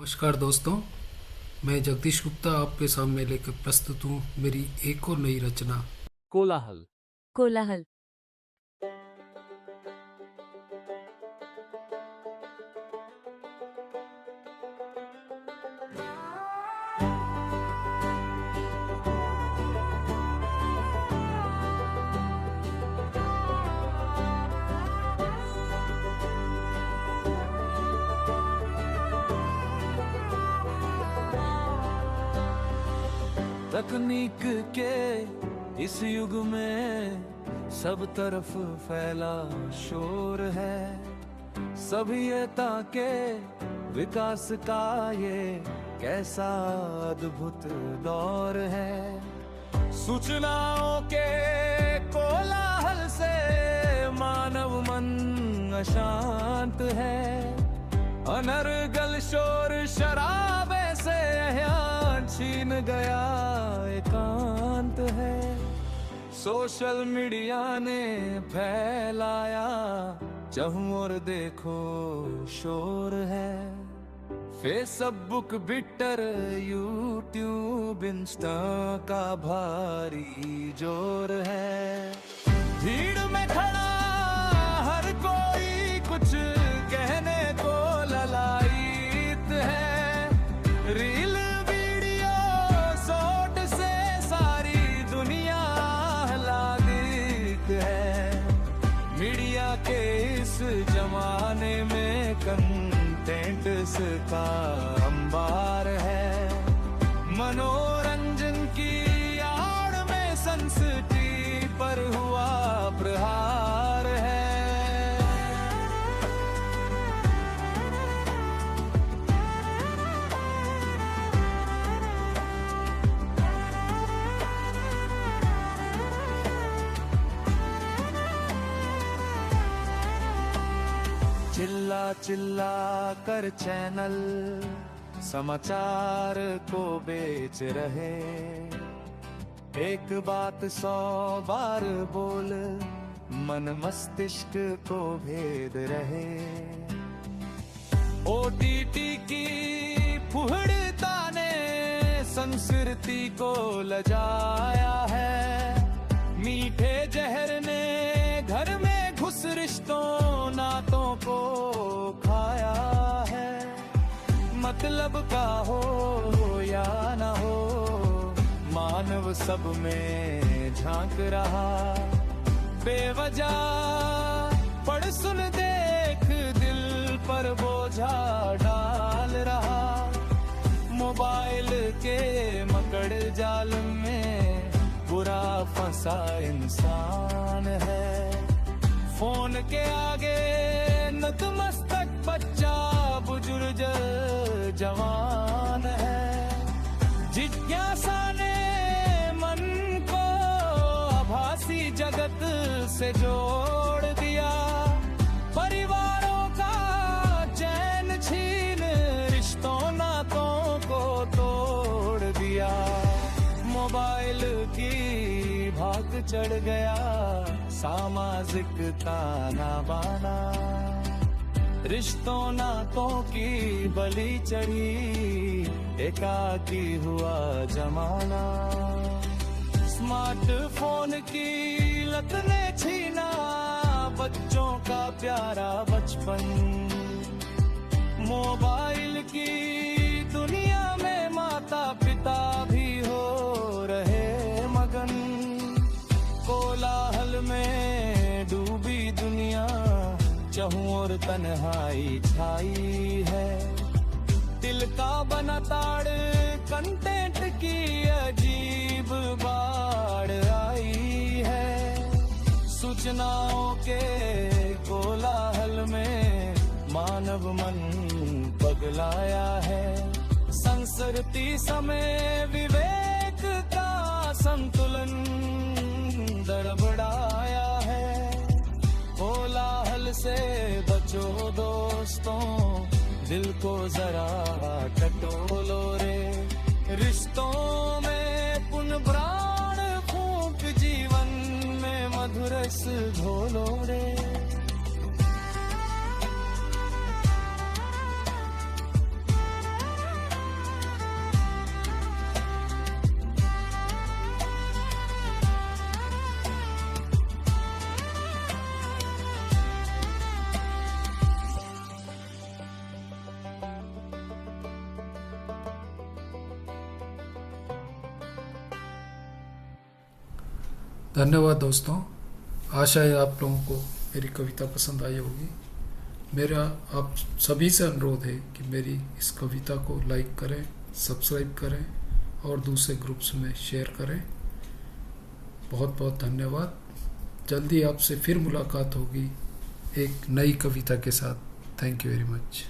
नमस्कार दोस्तों, मैं जगदीश गुप्ता आपके सामने लेकर प्रस्तुत हूँ मेरी एक और नई रचना। कोलाहल। कोलाहल। तकनीक के इस युग में सब तरफ फैला शोर है। सभ्यता के विकास का ये कैसा अद्भुत दौर है। सूचनाओं के कोलाहल से मानव मन अशांत है। अनर्गल शोर शराबे से ध्यान छीन गया एकांत है। सोशल मीडिया ने फैलाया चाहूं और देखो शोर है। फेसबुक, ट्विटर, यूट्यूब, इंस्टा का भारी जोर है। भीड़ में खड़ा हर कोई कुछ कहने को ललायित है। रील, वीडियो, शॉर्ट से सारी दुनिया आह्लादित है। मीडिया के इस जमाने में कंटेंट का अंबार है। मनोरंजन की आड़ में संस्कृति पर हुआ प्रहार है। चिल्ला चिल्ला कर चैनल समाचार को बेच रहे। एक बात 100 बार बोल मन मस्तिष्क को भेद रहे। ओटीटी की फुहड़ता ने संस्कृति को लजाया है। मीठे जहर ने घर में घुस रिश्तों नातों को खाया है। मतलब का हो या ना हो, मानव सब में झांक रहा। बेवजह पढ़ सुन देख दिल पर बोझा डाल रहा। मोबाइल के मकड़ जाल में बुरा फंसा इंसान है। फोन के आगे नतमस्तक बच्चा बुजुर्ग जवान है। जिज्ञासा ने मन को आभासी जगत से जोड़ दिया। परिवारों का चैन छीन रिश्तों नातों को तोड़ दिया। मोबाइल की भाग चढ़ गया सामाजिक ताना बाना। रिश्तों नातों की बलि चढ़ी एकाकी हुआ जमाना। स्मार्टफोन की लत ने छीना बच्चों का प्यारा बचपन। मोबाइल की दुनिया में माता पिता भी हो रहे मगन। कोलाहल में डूबी दुनिया चाहूं और तन्हाई छाई है। दिल का बना ताड़ कंटेंट की अजीब बाढ़ आई है। सूचनाओं के कोलाहल में मानव मन पगलाया है। संस्कृति समय विवेक का संतुलन गड़बड़ाया है। कोलाहल से बचो दोस्तों, दिल को जरा टटोलो रे। रिश्तों में पुन प्राण फूंक जीवन में मधुरस घोलो रे। धन्यवाद दोस्तों। आशा है आप लोगों को मेरी कविता पसंद आई होगी। मेरा आप सभी से अनुरोध है कि मेरी इस कविता को लाइक करें, सब्सक्राइब करें और दूसरे ग्रुप्स में शेयर करें। बहुत बहुत धन्यवाद। जल्दी आपसे फिर मुलाकात होगी एक नई कविता के साथ। Thank you very much.